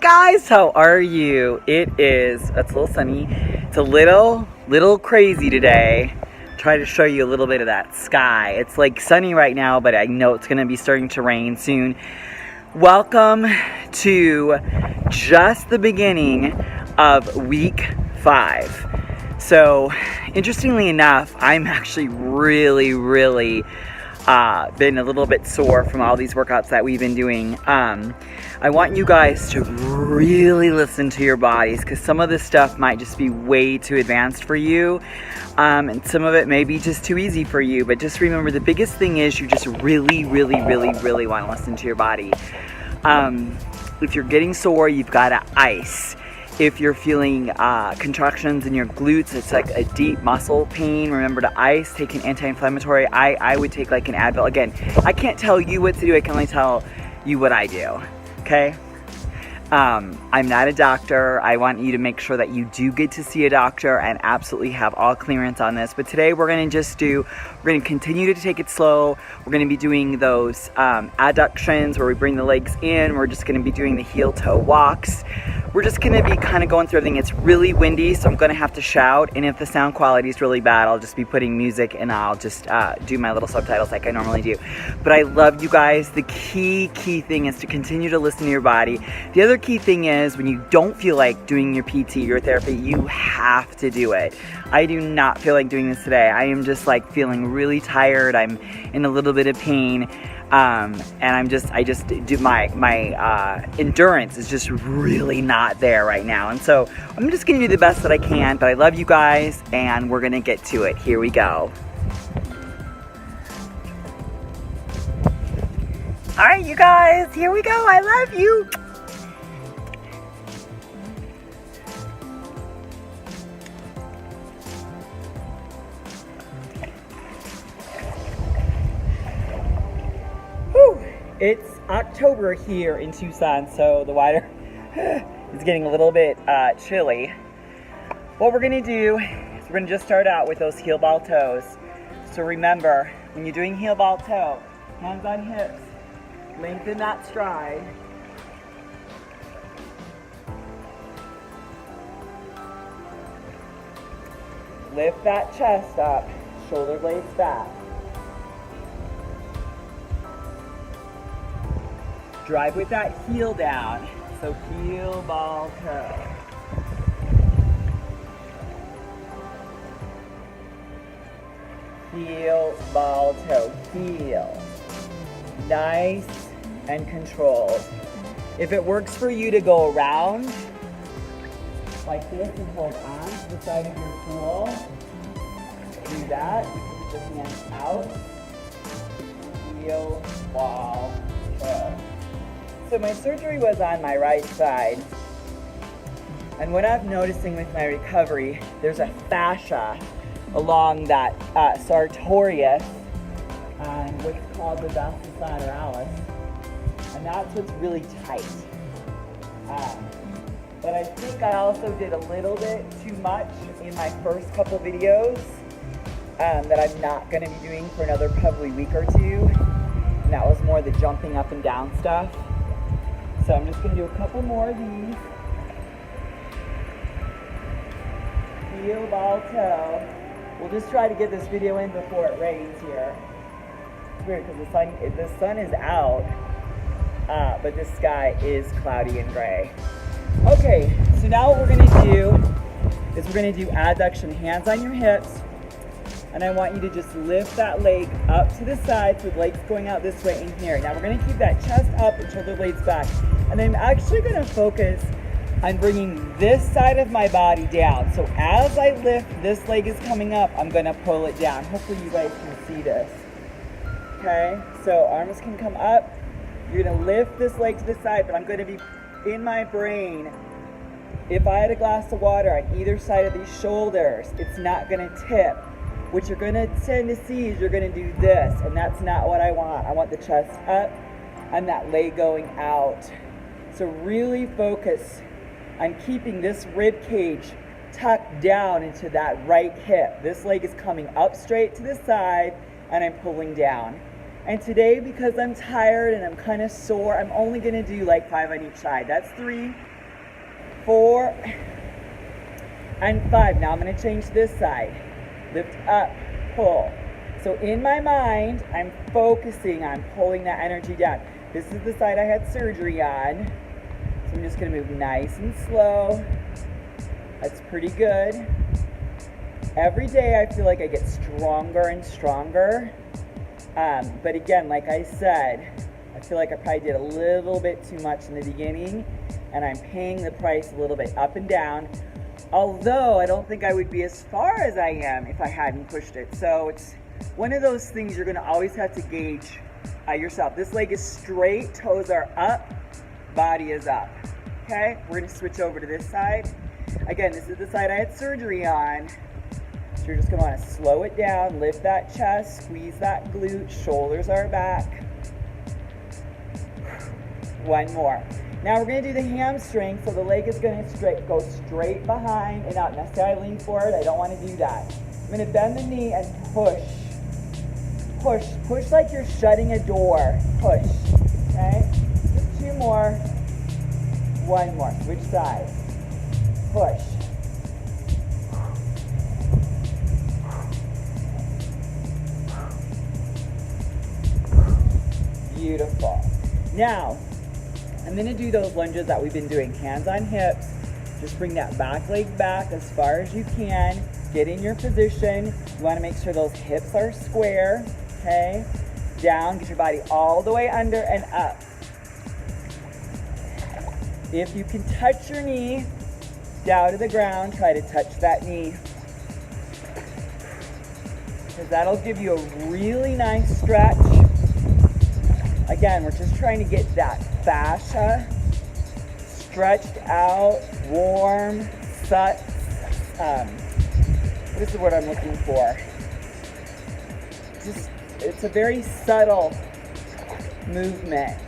guys, how are you? It's a little sunny. It's a little crazy today. Try to show you a little bit of that sky. It's like sunny right now, but I know it's gonna be starting to rain soon. Welcome to just the beginning of week 5. So interestingly enough, I'm actually really been a little bit sore from all these workouts that we've been doing. I want you guys to really listen to your bodies, because some of this stuff might just be way too advanced for you, and some of it may be just too easy for you. But just remember, the biggest thing is you just really want to listen to your body. If you're getting sore, you've got to ice. If you're feeling contractions in your glutes, it's like a deep muscle pain, remember to ice. Take an anti-inflammatory. I would take like an Advil. Again, I can't tell you what to do, I can only tell you what I do, okay? I'm not a doctor. I want you to make sure that you do get to see a doctor and absolutely have all clearance on this. But today we're going to continue to take it slow. We're going to be doing those adductions where we bring the legs in. We're just going to be doing the heel toe walks. We're just going to be kind of going through everything. It's really windy, so I'm going to have to shout. And if the sound quality is really bad, I'll just be putting music and I'll just do my little subtitles like I normally do. But I love you guys. The key thing is to continue to listen to your body. The other key thing is, when you don't feel like doing your PT, your therapy, you have to do it. I do not feel like doing this today. I am just like feeling really tired. I'm in a little bit of pain. And I just do my endurance is just really not there right now. And so I'm just going to do the best that I can, but I love you guys and we're going to get to it. Here we go. All right, you guys, here we go. I love you. It's October here in Tucson, so the weather is getting a little bit chilly. What we're going to do is we're going to just start out with those heel ball toes. So remember, when you're doing heel ball toe, hands on hips, lengthen that stride. Lift that chest up, shoulder blades back. Drive with that heel down, so heel, ball, toe. Heel, ball, toe, heel. Nice and controlled. If it works for you to go around like this and hold on to the side of your pool, do that. Keep the hands out. Heel, ball, toe. So my surgery was on my right side, and what I'm noticing with my recovery, there's a fascia along that sartorius and what's called the vasa lateralis, and that's what's really tight. But I think I also did a little bit too much in my first couple videos that I'm not going to be doing for another probably week or two, and that was more the jumping up and down stuff. So I'm just going to do a couple more of these. Heel, ball, toe. We'll just try to get this video in before it rains here. It's weird because the sun is out, but the sky is cloudy and gray. Okay, so now what we're going to do is we're going to do adduction, hands on your hips. And I want you to just lift that leg up to the side, so the leg's going out this way in here. Now we're going to keep that chest up and shoulder blades back. And I'm actually going to focus on bringing this side of my body down. So as I lift, this leg is coming up, I'm going to pull it down. Hopefully you guys can see this. Okay, so arms can come up. You're going to lift this leg to the side, but I'm going to be in my brain. If I had a glass of water on either side of these shoulders, it's not going to tip. What you're going to tend to see is you're going to do this, and that's not what I want. I want the chest up and that leg going out. So really focus on keeping this rib cage tucked down into that right hip. This leg is coming up straight to the side, and I'm pulling down. And today, because I'm tired and I'm kind of sore, I'm only going to do like 5 on each side. That's 3. 4, and 5. Now I'm going to change this side. Lift up, pull. So in my mind, I'm focusing on pulling that energy down. This is the side I had surgery on. So I'm just going to move nice and slow. That's pretty good. Every day I feel like I get stronger and stronger. But again, like I said, I feel like I probably did a little bit too much in the beginning, and I'm paying the price a little bit up and down. Although I don't think I would be as far as I am if I hadn't pushed it. So it's one of those things you're going to always have to gauge yourself. This leg is straight, toes are up, body is up. Okay, we're going to switch over to this side. Again, this is the side I had surgery on. So you're just going to want to slow it down, lift that chest, squeeze that glute, shoulders are back. One more. Now we're going to do the hamstring, so the leg is going to go straight behind and not necessarily lean forward. I don't want to do that. I'm going to bend the knee and push. Push. Push like you're shutting a door. Push. Okay? Just 2 more. 1 more. Switch sides. Push. Beautiful. Now, I'm going to do those lunges that we've been doing. Hands on hips. Just bring that back leg back as far as you can. Get in your position. You want to make sure those hips are square. Okay? Down. Get your body all the way under and up. If you can touch your knee down to the ground, try to touch that knee. Because that'll give you a really nice stretch. Again, we're just trying to get that fascia stretched out, warm, what is the word I'm looking for? It's a very subtle movement.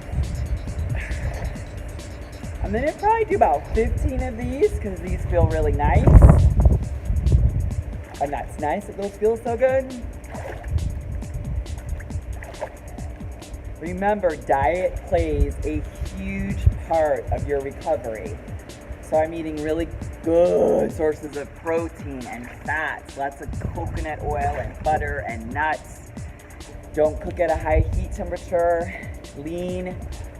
I'm going to probably do about 15 of these because these feel really nice. And that's nice that those feel so good. Remember, diet plays a huge part of your recovery. So I'm eating really good sources of protein and fats, lots of coconut oil and butter and nuts. Don't cook at a high heat temperature. Lean,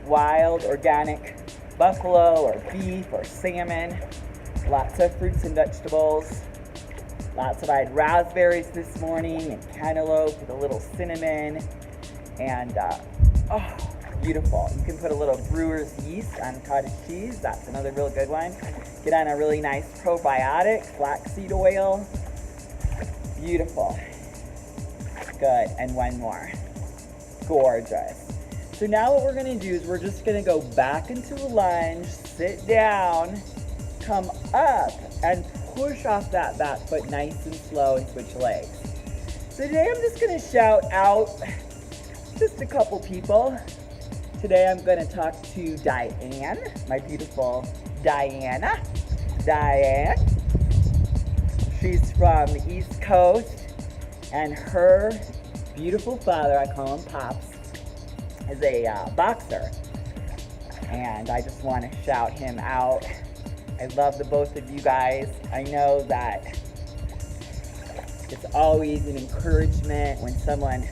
wild, organic buffalo or beef or salmon. Lots of fruits and vegetables. Lots of, I had raspberries this morning and cantaloupe with a little cinnamon. And beautiful. You can put a little brewer's yeast on cottage cheese. That's another real good one. Get on a really nice probiotic, flaxseed oil. Beautiful. Good. And 1 more. Gorgeous. So now what we're going to do is we're just going to go back into a lunge, sit down, come up, and push off that back foot nice and slow and switch legs. So today I'm just going to shout out just a couple people. Today I'm going to talk to Diane, my beautiful Diana. Diane. She's from the East Coast, and her beautiful father, I call him Pops, is a boxer. And I just want to shout him out. I love the both of you guys. I know that it's always an encouragement when someone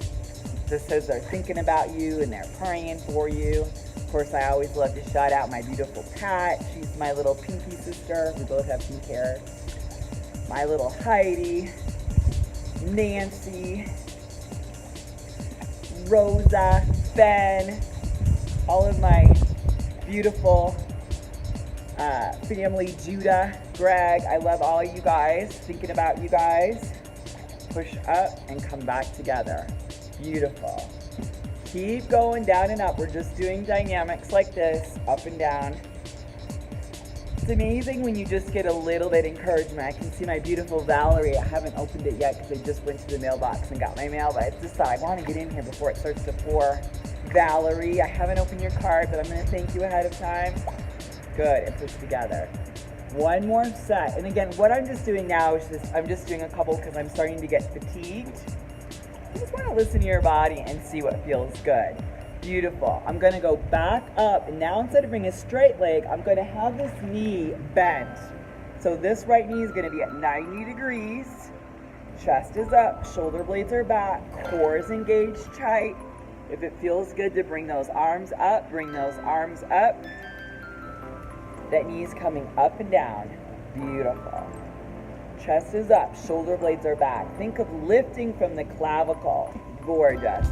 just says they're thinking about you and they're praying for you. Of course, I always love to shout out my beautiful Pat. She's my little pinky sister. We both have pink hair. My little Heidi, Nancy, Rosa, Ben, all of my beautiful family, Judah, Greg. I love all you guys. Thinking about you guys. Push up and come back together. Beautiful. Keep going down and up. We're just doing dynamics like this, up and down. It's amazing when you just get a little bit of encouragement. I can see my beautiful Valerie. I haven't opened it yet because I just went to the mailbox and got my mail, but I just thought I want to get in here before it starts to pour. Valerie, I haven't opened your card, but I'm going to thank you ahead of time. Good, and push together. 1 more set. And again, what I'm just doing now is I'm just doing a couple because I'm starting to get fatigued. You just want to listen to your body and see what feels good. Beautiful. I'm gonna go back up, and now instead of bringing a straight leg, I'm gonna have this knee bent. So this right knee is gonna be at 90 degrees. Chest is up, shoulder blades are back, core is engaged tight. If it feels good to bring those arms up, bring those arms up. That knee's coming up and down. Beautiful. Chest is up, shoulder blades are back. Think of lifting from the clavicle. Gorgeous.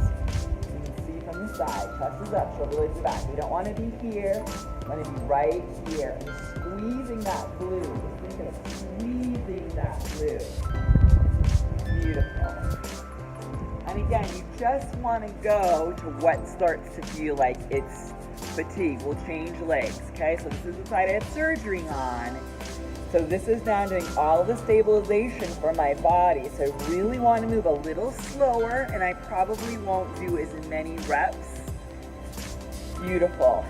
From the side, chest is up, shoulder blades are back. We don't want to be here, we want to be right here. And squeezing that glue. Just think of squeezing that glue. Beautiful. And again, you just want to go to what starts to feel like it's fatigue. We'll change legs, okay? So this is the side I had surgery on. So this is now doing all the stabilization for my body. So I really want to move a little slower, and I probably won't do as many reps. Beautiful.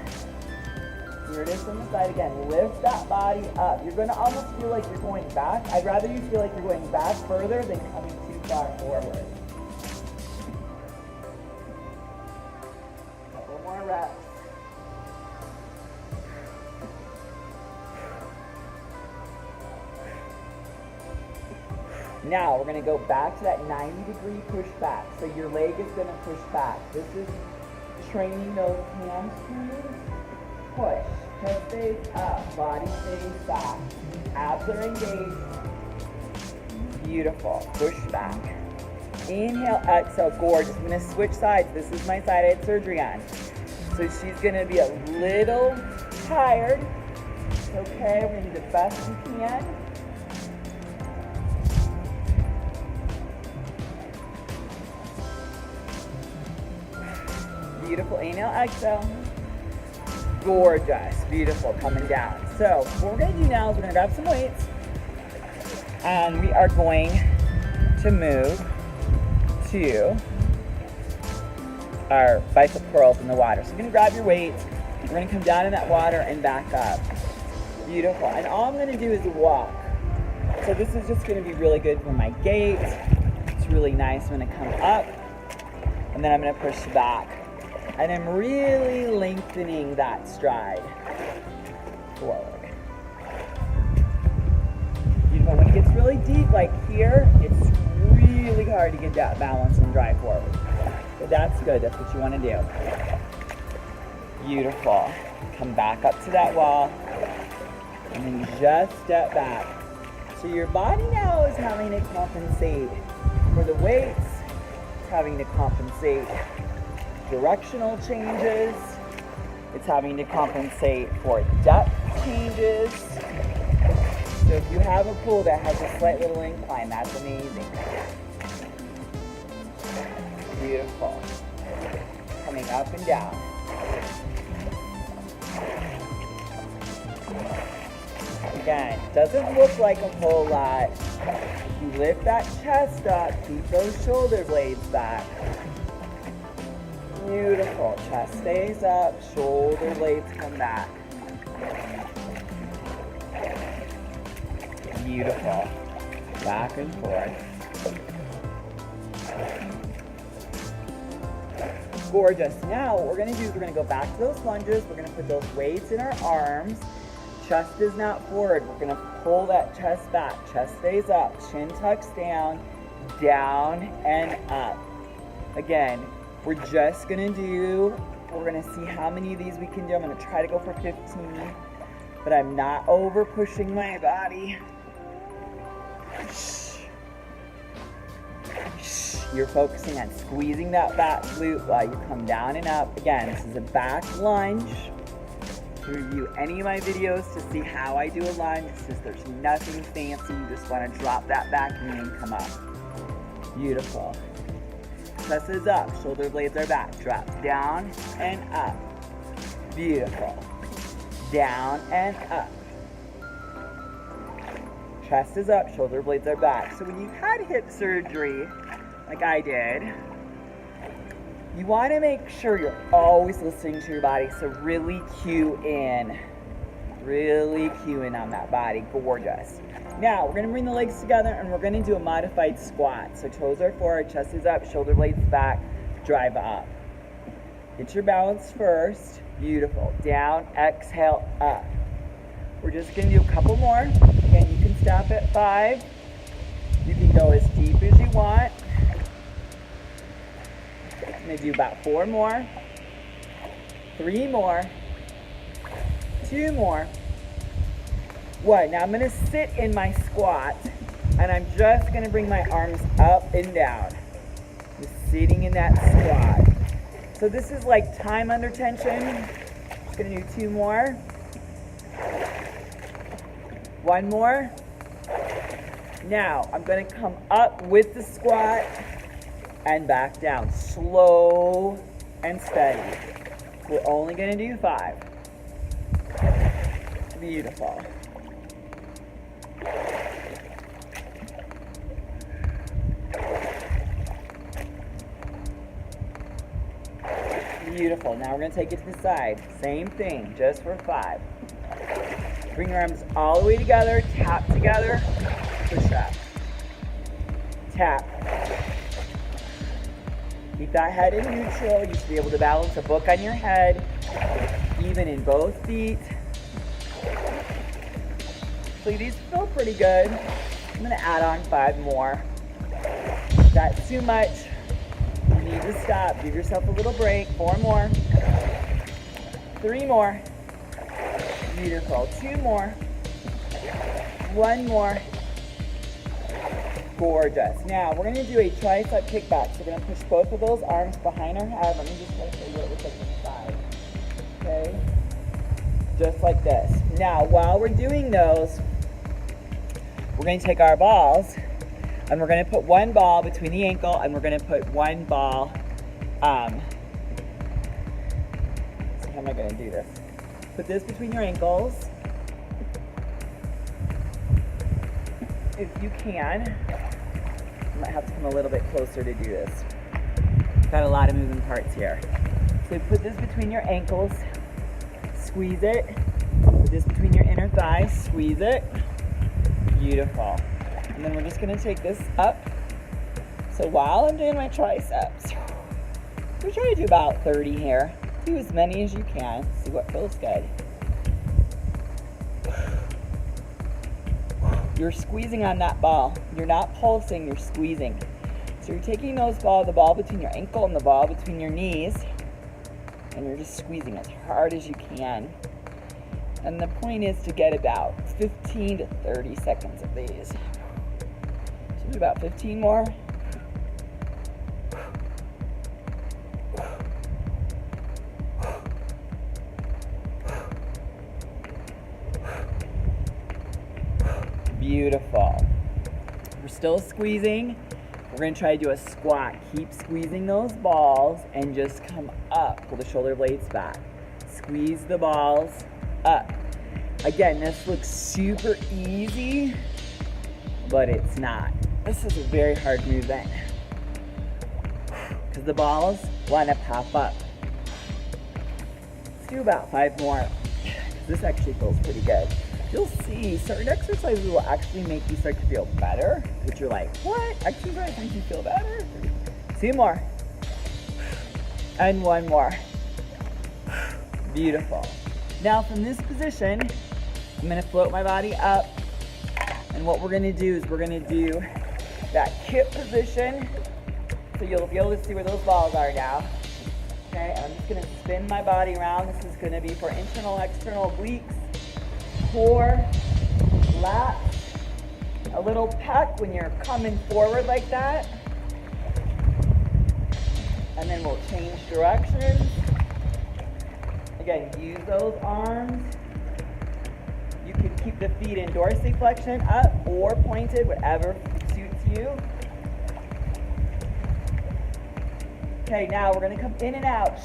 Here it is from the side again. Lift that body up. You're going to almost feel like you're going back. I'd rather you feel like you're going back further than coming too far forward. Couple more reps. Now we're going to go back to that 90-degree push back. So your leg is going to push back. This is training those hamstrings. Push. Chest stays up. Body stays back. Abs are engaged. Beautiful. Push back. Inhale, exhale. Gorgeous. I'm going to switch sides. This is my side I had surgery on. So she's going to be a little tired. Okay, we're going to do the best we can. Beautiful. Inhale, exhale. Gorgeous. Beautiful. Coming down. So what we're going to do now is we're going to grab some weights, and we are going to move to our bicep curls in the water. So you're going to grab your weights. We're going to come down in that water and back up. Beautiful. And all I'm going to do is walk. So this is just going to be really good for my gait. It's really nice when I come up, and then I'm going to push back. And I'm really lengthening that stride forward. Beautiful. When it gets really deep, like here, it's really hard to get that balance and drive forward. But that's good. That's what you want to do. Beautiful. Come back up to that wall. And then just step back. So your body now is having to compensate for the weights. It's having to compensate directional changes. It's having to compensate for depth changes. So if you have a pool that has a slight little incline, that's amazing. Beautiful. Coming up and down. Again, doesn't look like a whole lot. You lift that chest up, keep those shoulder blades back. Beautiful. Chest stays up, shoulder blades come back. Beautiful. Back and forth. Gorgeous. Now what we're going to do is we're going to go back to those lunges. We're going to put those weights in our arms. Chest is not forward. We're going to pull that chest back. Chest stays up. Chin tucks down, down and up. Again, we're just going to do, we're going to see how many of these we can do. I'm going to try to go for 15, but I'm not over pushing my body. You're focusing on squeezing that back glute while you come down and up. Again, this is a back lunge. To review any of my videos to see how I do a lunge, it's just there's nothing fancy. You just want to drop that back knee and come up. Beautiful. Chest is up, shoulder blades are back. Drop down and up. Beautiful. Down and up. Chest is up, shoulder blades are back. So when you had hip surgery, like I did, you want to make sure you're always listening to your body. So really cue in. Really cue in on that body. Gorgeous. Now, we're going to bring the legs together and we're going to do a modified squat. So toes are forward, chest is up, shoulder blades back, drive up. Get your balance first. Beautiful. Down, exhale, up. We're just going to do a couple more. Again, you can stop at 5. You can go as deep as you want. I'm going to do about 4 more. 3 more. 2 more. 1. Now I'm going to sit in my squat, and I'm just going to bring my arms up and down. Just sitting in that squat. So this is like time under tension. Just going to do 2 more. 1 more. Now I'm going to come up with the squat and back down. Slow and steady. We're only going to do 5. Beautiful. Beautiful. Now we're going to take it to the side. Same thing, just for 5. Bring your arms all the way together, tap together, push up. Tap. Keep that head in neutral. You should be able to balance a book on your head, even in both feet. So these feel pretty good. I'm going to add on 5 more. If that's too much, you need to stop. Give yourself a little break. 4 more. 3 more. Beautiful. 2 more. 1 more. Gorgeous. Now we're going to do a tricep kickback. So we're going to push both of those arms behind our head. Let me just show you what it looks like on the side. Okay? Just like this. Now while we're doing those, we're going to take our balls and we're going to put 1 ball between the ankle and we're going to put 1 ball, so how am I going to do this? Put this between your ankles. If you can, you might have to come a little bit closer to do this. Got a lot of moving parts here. So put this between your ankles, squeeze it. Put this between your inner thighs, squeeze it. Beautiful. And then we're just going to take this up. So while I'm doing my triceps, we're trying to do about 30 here. Do as many as you can. See what feels good. You're squeezing on that ball. You're not pulsing, you're squeezing. So you're taking the ball between your ankle and the ball between your knees, and you're just squeezing as hard as you can. And the point is to get about 15 to 30 seconds of these. So do about 15 more. Beautiful. We're still squeezing. We're going to try to do a squat. Keep squeezing those balls and just come up. Pull the shoulder blades back. Squeeze the balls up. Again, this looks super easy, but it's not. This is a very hard movement because the balls want to pop up. Let's do about 5 more. This actually feels pretty good. You'll see certain exercises will actually make you start to feel better, which you're like, what? Exercise makes you feel better? 2 more. And 1 more. Beautiful. Now from this position, I'm going to float my body up. And what we're going to do is we're going to do that kip position. So you'll be able to see where those balls are now. Okay, I'm just going to spin my body around. This is going to be for internal, external obliques. Core, lats, a little peck when you're coming forward like that. And then we'll change directions. Again, use those arms. You can keep the feet in dorsiflexion up or pointed, whatever suits you. Okay, now we're going to come in and out.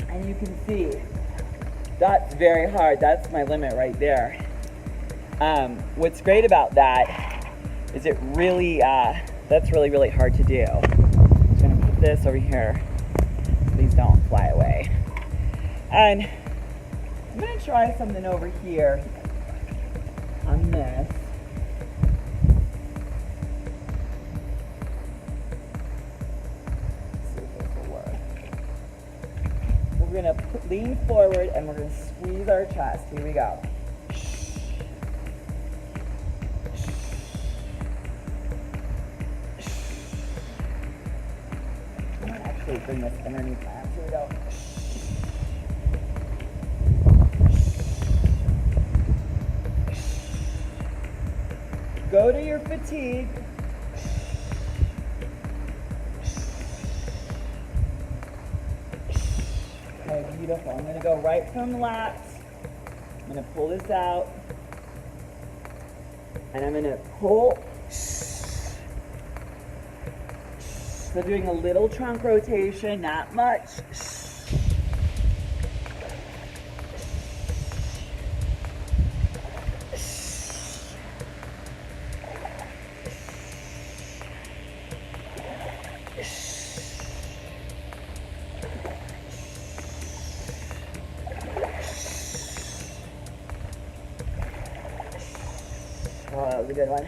And you can see, that's very hard. That's my limit right there. What's great about that is it really, that's really, really hard to do. I'm just gonna put this over here. please don't fly away. And I'm gonna try something over here on this. Let's see if this will work. We're gonna lean forward and we're gonna squeeze our chest. Here we go. I'm gonna actually bring this underneath my arms. Here we go. Go to your fatigue. Okay, beautiful. I'm going to go right from the lats. I'm going to pull this out. And I'm going to pull. So doing a little trunk rotation, not much. Oh, that was a good one.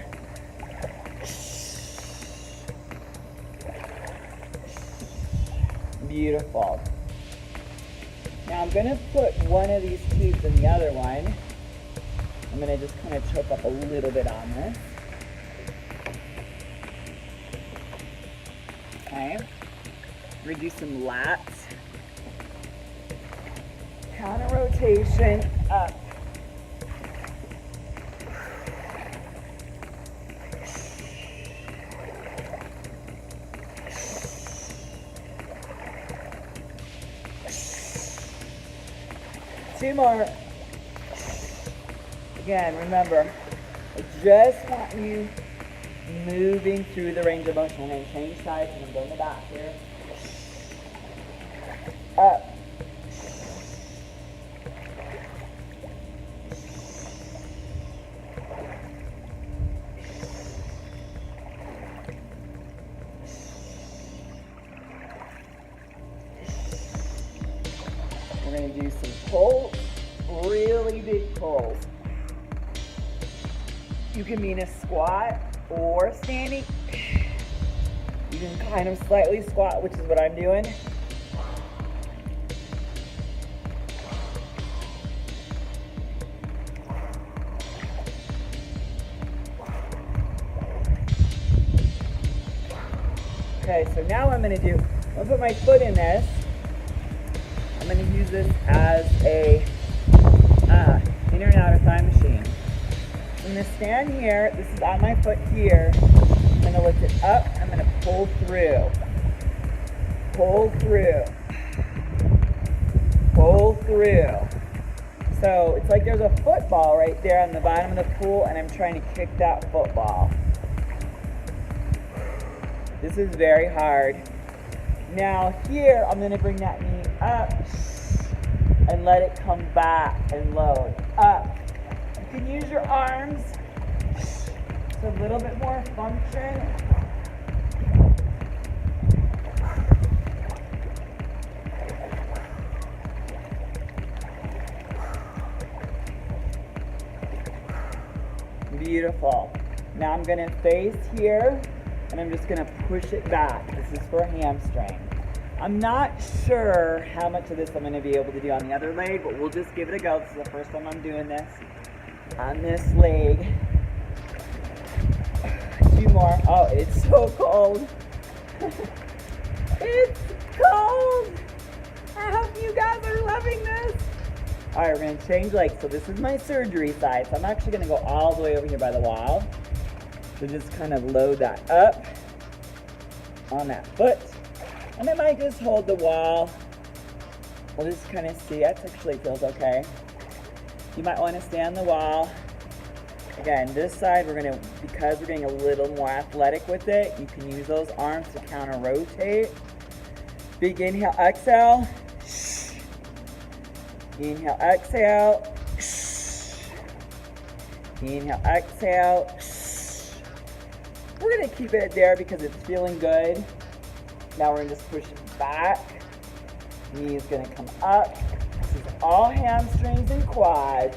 Beautiful. Now I'm going to put one of these tubes in the other one. I'm going to just kind of choke up a little bit on this. Okay. We're going to do some lats. Counter rotation up. Two more. Again, remember, I just want you moving through the range of motion. I'm going to change sides and I'm going to back here. Up. We're going to do some pulls, really big pulls. You can mean a squat or standing. You can kind of slightly squat, which is what I'm doing. Okay, so now what I'm going to do, I'm going to put my foot in this. I'm going to use this as a inner and outer thigh machine. I'm going to stand here. This is on my foot here. I'm going to lift it up. I'm going to pull through. Pull through. Pull through. So it's like there's a football right there on the bottom of the pool, and I'm trying to kick that football. This is very hard. Now here, I'm going to bring that knee up and let it come back and load. Up. You can use your arms. It's a little bit more function. Beautiful. Now I'm going to face here. And I'm just going to push it back. This is for a hamstring. I'm not sure how much of this I'm going to be able to do on the other leg, but we'll just give it a go. This is the first time I'm doing this on this leg. Two more. Oh, it's so cold. It's cold. I hope you guys are loving this. All right, we're going to change legs. So this is my surgery side. So I'm actually going to go all the way over here by the wall. So just kind of load that up on that foot. And I might just hold the wall. We'll just kind of see. That actually feels okay. You might want to stay on the wall. Again, this side, because we're getting a little more athletic with it, you can use those arms to counter rotate. Big inhale, exhale. Inhale, exhale. Inhale, exhale. We're going to keep it there because it's feeling good. Now we're going to just push it back. Knee is gonna come up. This is all hamstrings and quads.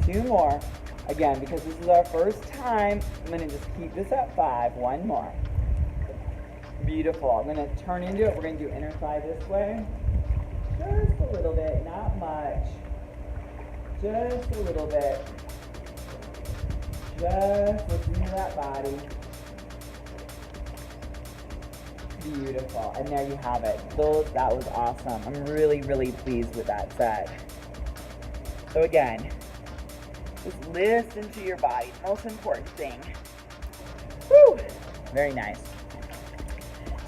Two more. Again, because this is our first time, I'm gonna just keep this at 5. One more. Beautiful. I'm gonna turn into it. We're gonna do inner thigh this way. Just a little bit, not much. Just a little bit. Just listen to that body. Beautiful. And there you have it. That was awesome. I'm really, really pleased with that set. So again, just listen to your body. Most important thing. Woo! Very nice.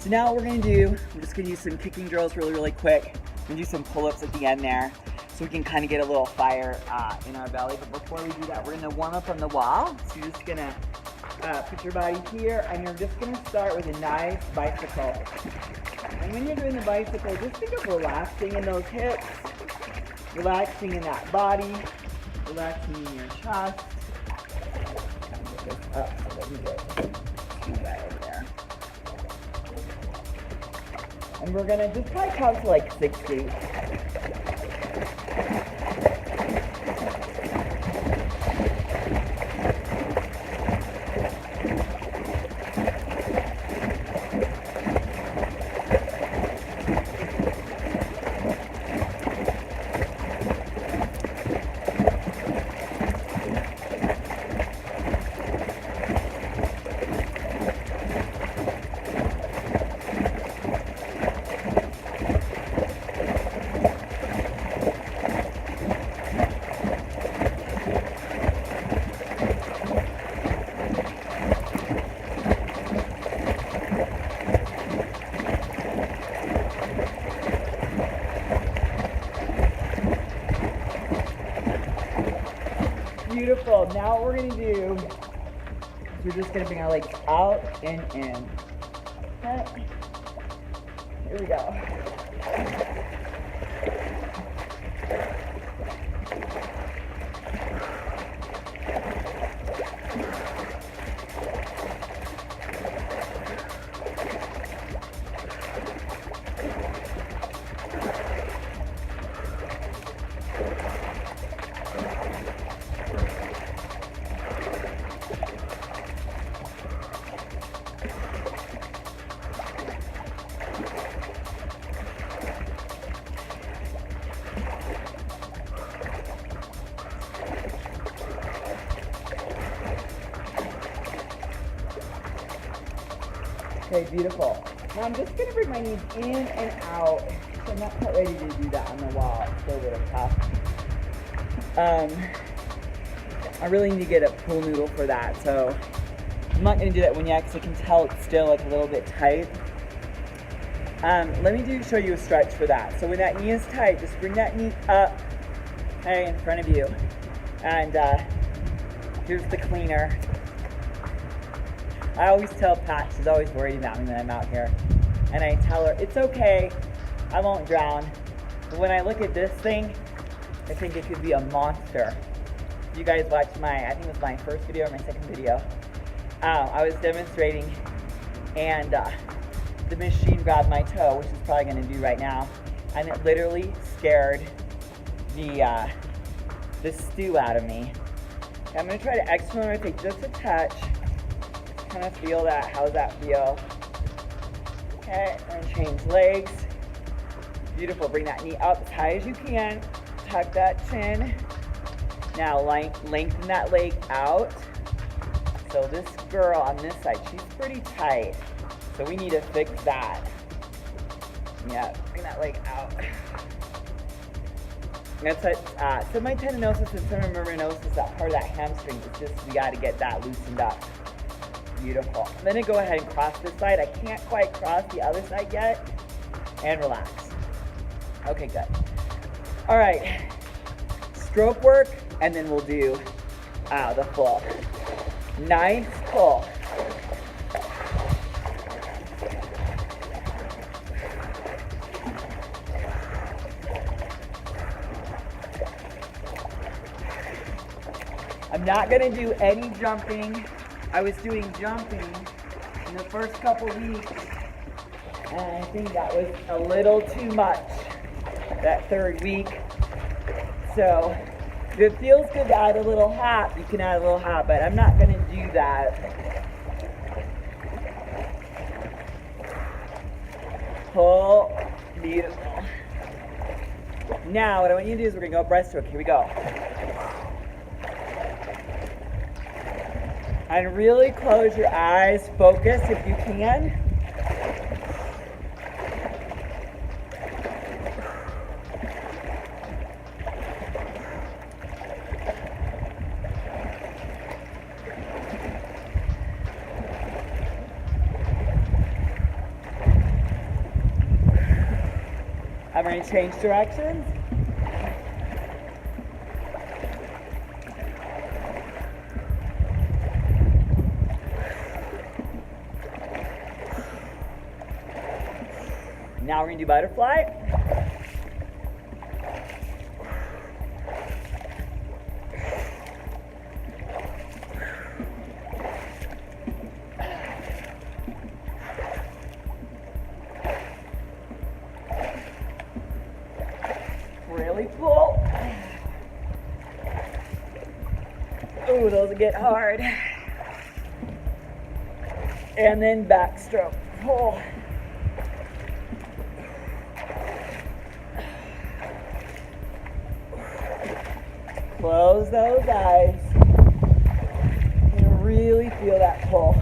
So now what we're going to do, I'm just going to use some kicking drills really, really quick. I'm going to do some pull-ups at the end there so we can kind of get a little fire in our belly. But before we do that, we're going to warm up on the wall. So you're just going to put your body here, and you're just going to start with a nice bicycle. And when you're doing the bicycle, just think of relaxing in those hips, relaxing in that body, relaxing in your chest. Get this up so that we get that over there. And we're going to just probably count to like 60. Beautiful. Now what we're going to do is we're just going to bring our legs out and in. Okay. Here we go. Okay, beautiful. Now I'm just going to bring my knees in and out. So I'm not quite ready to do that on the wall. It's still a little tough. I really need to get a pool noodle for that. So I'm not going to do that one yet because I can tell it's still like a little bit tight. Let me show you a stretch for that. So when that knee is tight, just bring that knee up, okay, in front of you. And here's the cleaner. I always tell Pat, she's always worried about me when I'm out here. And I tell her, it's okay, I won't drown. But when I look at this thing, I think it could be a monster. You guys watched I think it was my first video or my second video. I was demonstrating and the machine grabbed my toe, which it's probably gonna do right now. And it literally scared the stew out of me. Okay, I'm gonna try to externally rotate just a touch. Kind of feel that. How does that feel? Okay, and change legs. Beautiful. Bring that knee up as high as you can. Tuck that chin. Now lengthen that leg out. So this girl on this side, she's pretty tight. So we need to fix that. Yeah, bring that leg out. That's it. Semitendinosis and semimembranosis, that part of that hamstring, it's just, we got to get that loosened up. Beautiful. I'm going to go ahead and cross this side. I can't quite cross the other side yet. And relax. Okay, good. All right. Stroke work, and then we'll do the full. Nice pull. I'm not going to do any jumping. I was doing jumping in the first couple weeks, and I think that was a little too much that third week. So if it feels good to add a little hop, you can add a little hop, but I'm not going to do that. Pull. Beautiful. Now what I want you to do is we're going to go breaststroke. Here we go. And really close your eyes. Focus if you can. I'm going to change directions. Now we're going to do butterfly. Really pull. Ooh, those get hard. And then backstroke. Pull. Close those eyes and really feel that pull.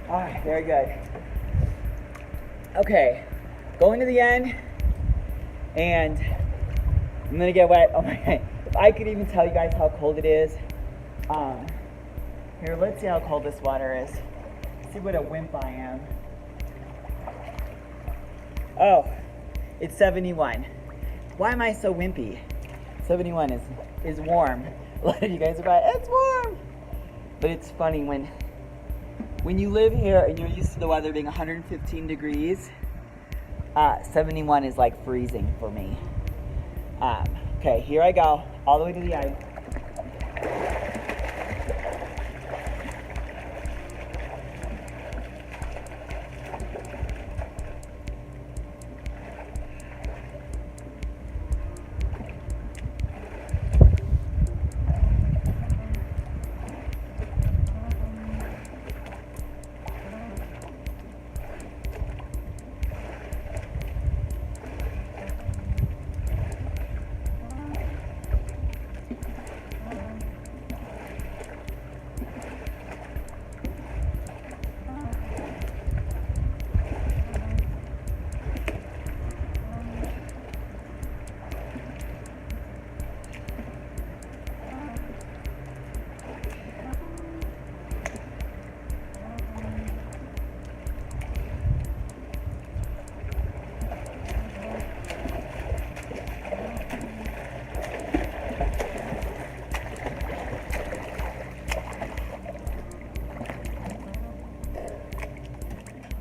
All right, very good. Okay, going to the end, and I'm gonna get wet. Oh my God. If I could even tell you guys how cold it is. Here, let's see how cold this water is. See what a wimp I am. Oh, it's 71. Why am I so wimpy? 71 is warm. A lot of you guys are like, it's warm. But it's funny when you live here and you're used to the weather being 115 degrees, 71 is like freezing for me. Okay, here I go, all the way to the end.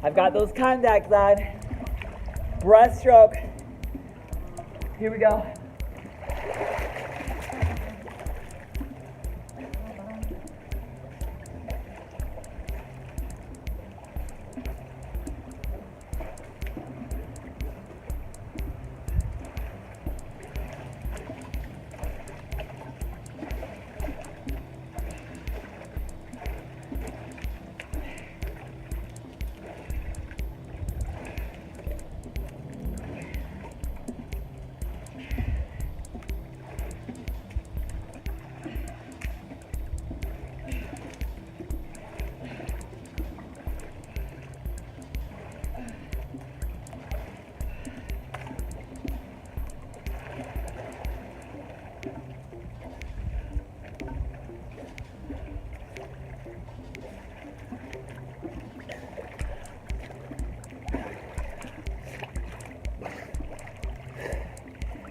I've got those contacts on. Breaststroke. Here we go.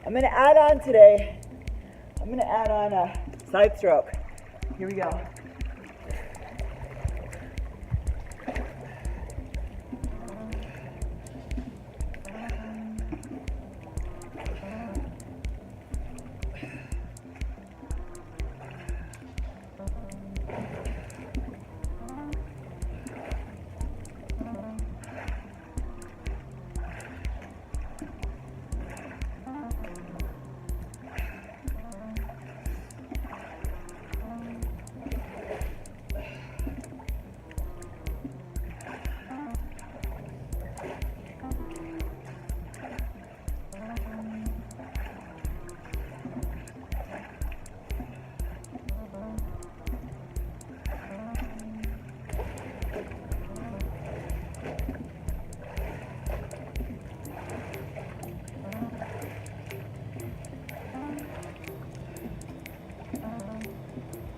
I'm going to add on today, I'm going to add on a side stroke. Here we go.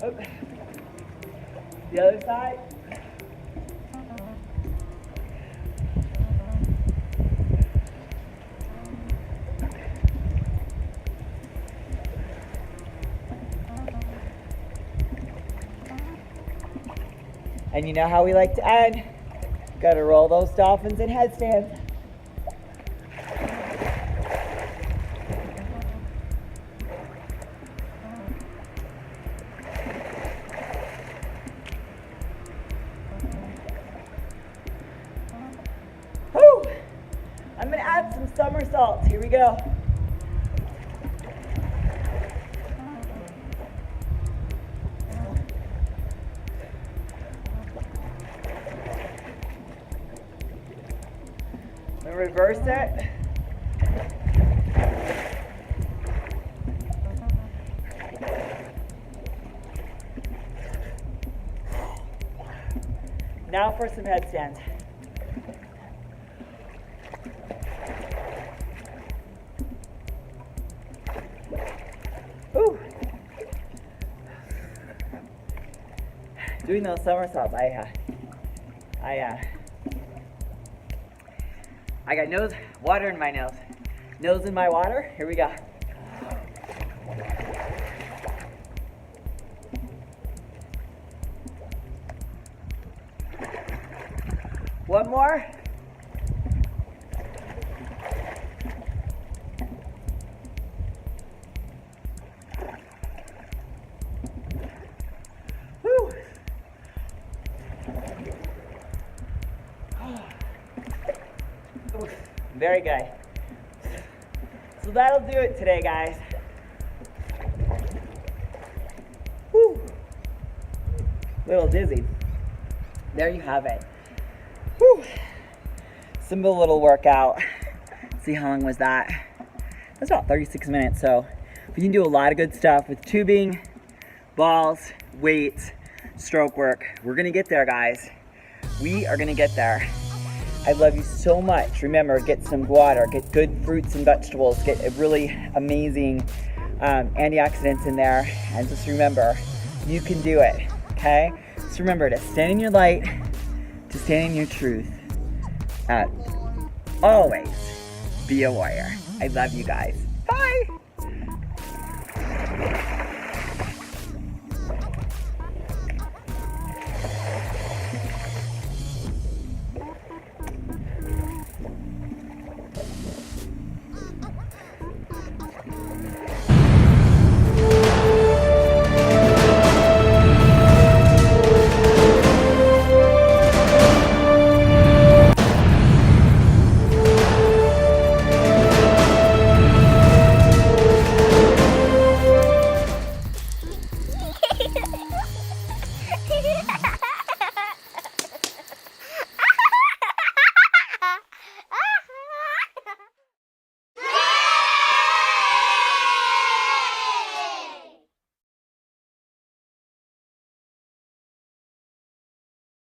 Oh. The other side. And you know how we like to end? Gotta roll those dolphins in headstands. Whew! I'm gonna add some somersaults. Here we go. Reverse it. Now for some headstands. Ooh. Doing those somersaults, I got water in my nose. Nose in my water. Here we go. One more. Woo. Very good. So that'll do it today, guys. Whew. Little dizzy. There you have it. Whew. Simple little workout. See, how long was that? That's about 36 minutes, so we can do a lot of good stuff with tubing, balls, weights, stroke work. We're gonna get there, guys. We are gonna get there. I love you so much. Remember, get some water, get good fruits and vegetables, get a really amazing antioxidants in there, and just remember, you can do it, okay? Just remember to stand in your light, to stand in your truth, always be a warrior. I love you guys. Bye!